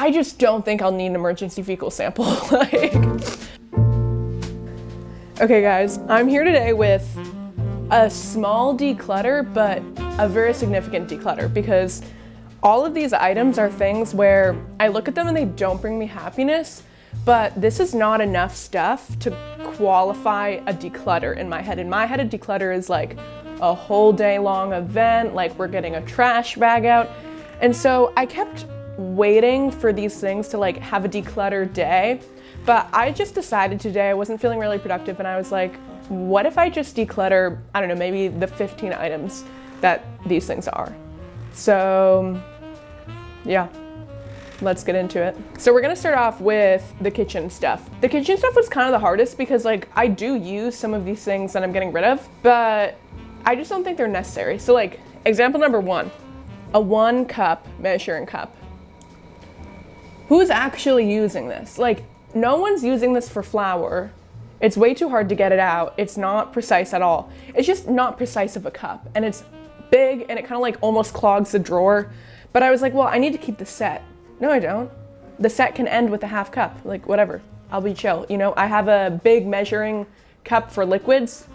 I just don't think I'll need an emergency fecal sample. Like, okay guys, I'm here today with a small declutter, but a very significant declutter, because all of these items are things where I look at them and they don't bring me happiness, but this is not enough stuff to qualify a declutter in my head. In my head, a declutter is like a whole day long event, like we're getting a trash bag out. And so I kept waiting for these things to like have a declutter day, but I just decided today I wasn't feeling really productive, and I was like, what if I just declutter, I don't know, maybe the 15 items that these things are. So yeah, let's get into it. So we're gonna start off with the kitchen stuff. The kitchen stuff was kind of the hardest because like I do use some of these things that I'm getting rid of, but I just don't think they're necessary. So like example number one, a 1 cup measuring cup. Who's actually using this? Like, no one's using this for flour. It's way too hard to get it out. It's not precise at all. It's just not precise of a cup, and it's big, and it kind of like almost clogs the drawer. But I was like, well, I need to keep the set. No, I don't. The set can end with a half cup, like whatever. I'll be chill. You know, I have a big measuring cup for liquids.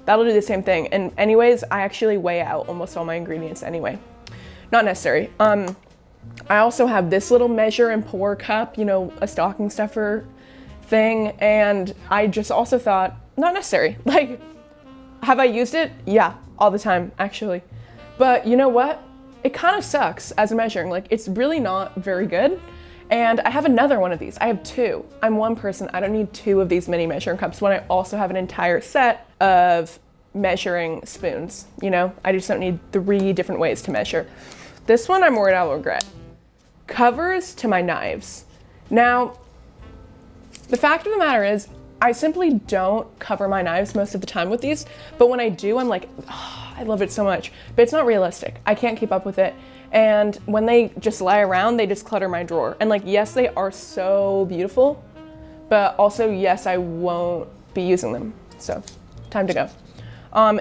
That'll do the same thing. And anyways, I actually weigh out almost all my ingredients anyway. Not necessary. I also have this little measure and pour cup, you know, a stocking stuffer thing. And I just also thought, not necessary. Like, have I used it? Yeah, all the time, actually. But you know what? It kind of sucks as a measuring. Like, it's really not very good. And I have another one of these. I have 2. I'm one person. I don't need 2 of these mini measuring cups when I also have an entire set of measuring spoons. You know, I just don't need 3 different ways to measure. This one I'm worried I'll regret. Covers to my knives. Now, the fact of the matter is, I simply don't cover my knives most of the time with these, but when I do, I'm like, oh, I love it so much. But it's not realistic. I can't keep up with it. And when they just lie around, they just clutter my drawer. And like, yes, they are so beautiful, but also, yes, I won't be using them. So, time to go.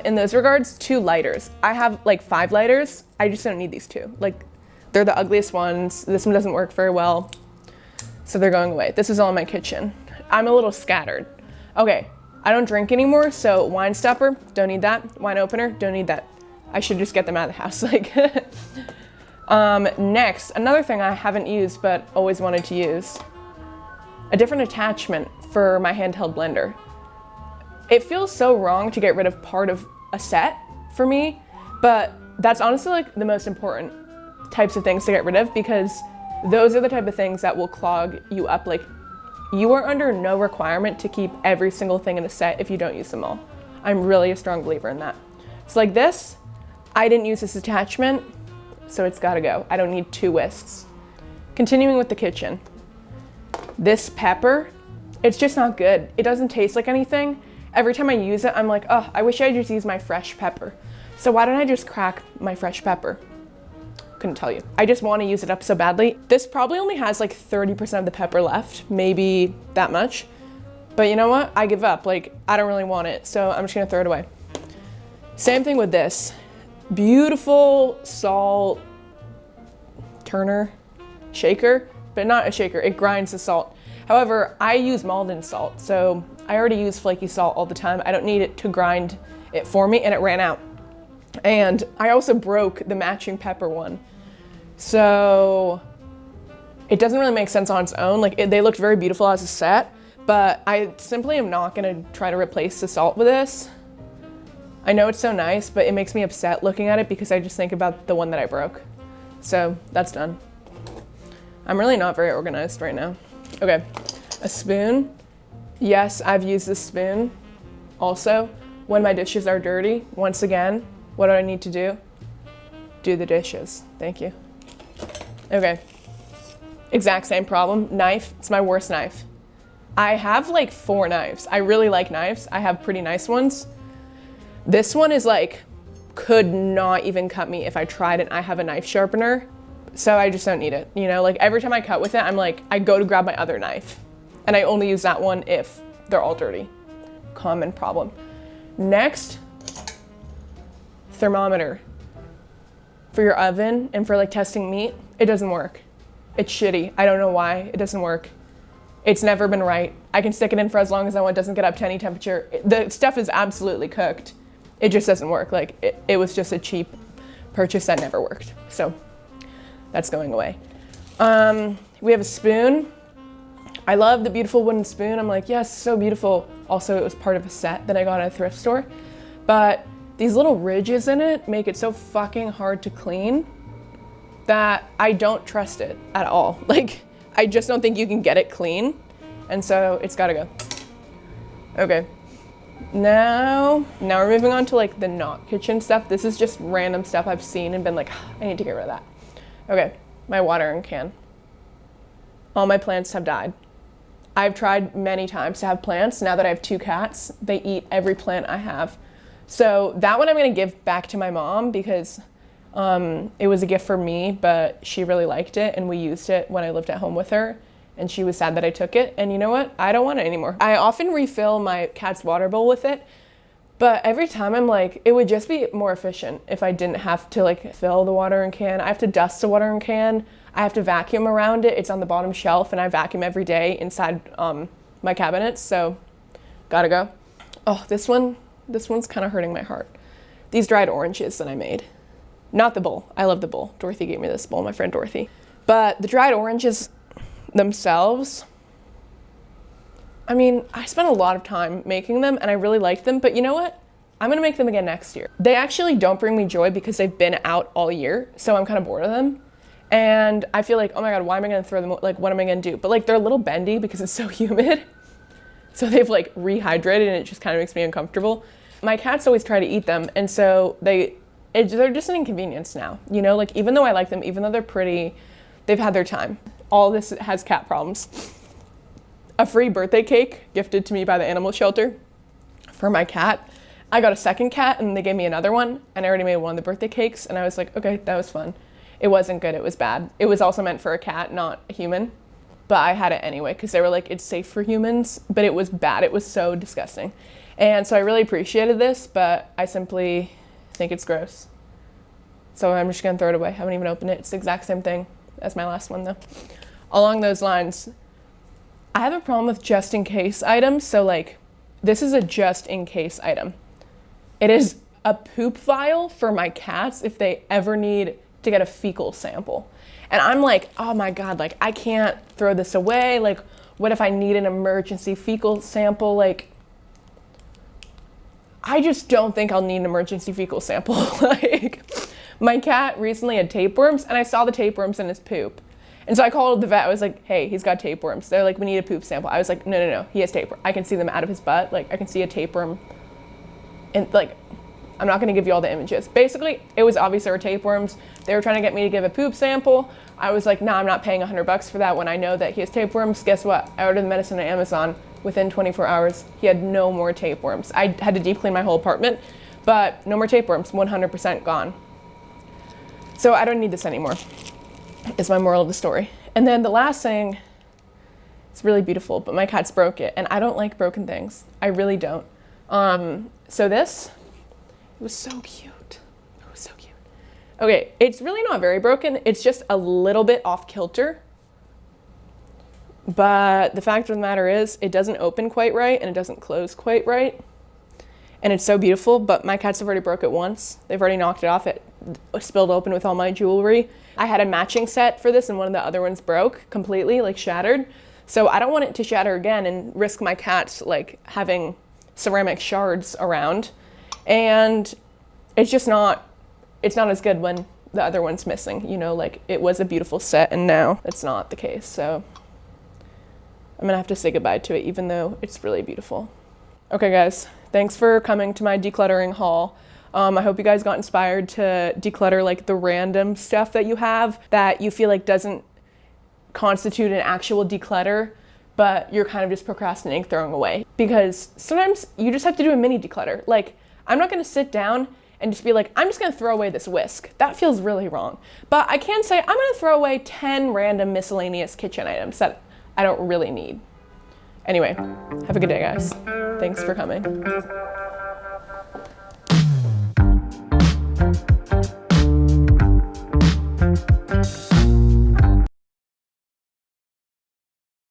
In those regards, 2 lighters. I have like 5 lighters. I just don't need these 2. Like, they're the ugliest ones. This one doesn't work very well, so they're going away. This is all in my kitchen. I'm a little scattered. Okay, I don't drink anymore, so wine stopper, don't need that. Wine opener, don't need that. I should just get them out of the house. Like, next, another thing I haven't used but always wanted to use, a different attachment for my handheld blender. It feels so wrong to get rid of part of a set for me, but that's honestly like the most important types of things to get rid of, because those are the type of things that will clog you up. Like, you are under no requirement to keep every single thing in a set if you don't use them all. I'm really a strong believer in that. So like this, I didn't use this attachment, so it's gotta go. I don't need 2 whisks. Continuing with the kitchen. This pepper, it's just not good. It doesn't taste like anything. Every time I use it, I'm like, oh, I wish I just used my fresh pepper. So why don't I just crack my fresh pepper? Couldn't tell you. I just want to use it up so badly. This probably only has like 30% of the pepper left, maybe that much. But you know what? I give up. Like, I don't really want it, so I'm just gonna throw it away. Same thing with this. Beautiful salt turner, shaker, but not a shaker. It grinds the salt. However, I use Malden salt, so I already use flaky salt all the time. I don't need it to grind it for me, and it ran out. And I also broke the matching pepper one. So it doesn't really make sense on its own. Like, they looked very beautiful as a set, but I simply am not gonna try to replace the salt with this. I know it's so nice, but it makes me upset looking at it because I just think about the one that I broke. So that's done. I'm really not very organized right now. Okay, a spoon. Yes, I've used this spoon. Also, when my dishes are dirty, once again, what do I need to do? Do the dishes. Thank you. Okay, exact same problem. Knife, it's my worst knife. I have like 4 knives. I really like knives. I have pretty nice ones. This one is like, could not even cut me if I tried it. I have a knife sharpener, so I just don't need it. You know, like every time I cut with it, I'm like, I go to grab my other knife, and I only use that one if they're all dirty. Common problem. Next, thermometer. For your oven and for like testing meat, it doesn't work. It's shitty. I don't know why. It doesn't work. It's never been right. I can stick it in for as long as I want. It doesn't get up to any temperature. The stuff is absolutely cooked. It just doesn't work. Like, it was just a cheap purchase that never worked. So that's going away. We have a spoon. I love the beautiful wooden spoon. I'm like, yes, so beautiful. Also, it was part of a set that I got at a thrift store. But these little ridges in it make it so fucking hard to clean that I don't trust it at all. Like, I just don't think you can get it clean. And so it's gotta go. Okay. Now we're moving on to like the not kitchen stuff. This is just random stuff I've seen and been like, I need to get rid of that. Okay, my watering can. All my plants have died. I've tried many times to have plants. Now that I have 2 cats, they eat every plant I have. So that one I'm gonna give back to my mom because it was a gift for me, but she really liked it and we used it when I lived at home with her and she was sad that I took it. And you know what? I don't want it anymore. I often refill my cat's water bowl with it, but every time I'm like, it would just be more efficient if I didn't have to like fill the watering can. I have to dust the watering can. I have to vacuum around it. It's on the bottom shelf and I vacuum every day inside my cabinets, so gotta go. Oh, this one's kind of hurting my heart. These dried oranges that I made. Not the bowl. I love the bowl. Dorothy gave me this bowl, my friend Dorothy. But the dried oranges themselves, I mean, I spent a lot of time making them and I really liked them, but you know what? I'm gonna make them again next year. They actually don't bring me joy because they've been out all year, so I'm kind of bored of them. And I feel like, oh my God, why am I gonna throw them? Like, what am I gonna do? But like, they're a little bendy because it's so humid. So they've like rehydrated and it just kind of makes me uncomfortable. My cats always try to eat them, and so they're just an inconvenience now. You know, like even though I like them, even though they're pretty, they've had their time. All this has cat problems. A free birthday cake gifted to me by the animal shelter for my cat. I got a second cat and they gave me another one and I already made one of the birthday cakes and I was like, okay, that was fun. It wasn't good, it was bad. It was also meant for a cat, not a human. But I had it anyway because they were like, it's safe for humans, but it was bad. It was so disgusting. And so I really appreciated this, but I simply think it's gross. So I'm just gonna throw it away. I haven't even opened it. It's the exact same thing as my last one though. Along those lines, I have a problem with just in case items. So like, this is a just in case item. It is a poop vial for my cats if they ever need to get a fecal sample. And I'm like, oh my God, like I can't throw this away. Like, what if I need an emergency fecal sample? Like, I just don't think I'll need an emergency fecal sample. Like, my cat recently had tapeworms and I saw the tapeworms in his poop. And so I called the vet. I was like, hey, he's got tapeworms. They're like, we need a poop sample. I was like, no, he has tapeworm. I can see them out of his butt. Like, I can see a tapeworm. And like, I'm not gonna give you all the images. Basically, it was obvious there were tapeworms. They were trying to get me to give a poop sample. I was like, nah, I'm not paying $100 for that when I know that he has tapeworms. Guess what? I ordered the medicine on Amazon. Within 24 hours, he had no more tapeworms. I had to deep clean my whole apartment, but no more tapeworms, 100% gone. So I don't need this anymore, is my moral of the story. And then the last thing, it's really beautiful, but my cats broke it, and I don't like broken things. I really don't. So this, it was so cute. It was so cute. Okay, it's really not very broken. It's just a little bit off kilter. But the fact of the matter is, it doesn't open quite right, and it doesn't close quite right. And it's so beautiful, but my cats have already broke it once. They've already knocked it off. It spilled open with all my jewelry. I had a matching set for this, and one of the other ones broke completely, like shattered. So I don't want it to shatter again and risk my cats like having ceramic shards around. And it's just not, it's not as good when the other one's missing, you know, like it was a beautiful set and now it's not the case. So I'm gonna have to say goodbye to it, even though it's really beautiful. Okay guys, thanks for coming to my decluttering haul. I hope you guys got inspired to declutter like the random stuff that you have that you feel like doesn't constitute an actual declutter, but you're kind of just procrastinating throwing away. Because sometimes you just have to do a mini declutter. Like, I'm not gonna sit down and just be like, I'm just gonna throw away this whisk. That feels really wrong. But I can say, I'm gonna throw away 10 random miscellaneous kitchen items that I don't really need. Anyway, have a good day, guys. Thanks for coming.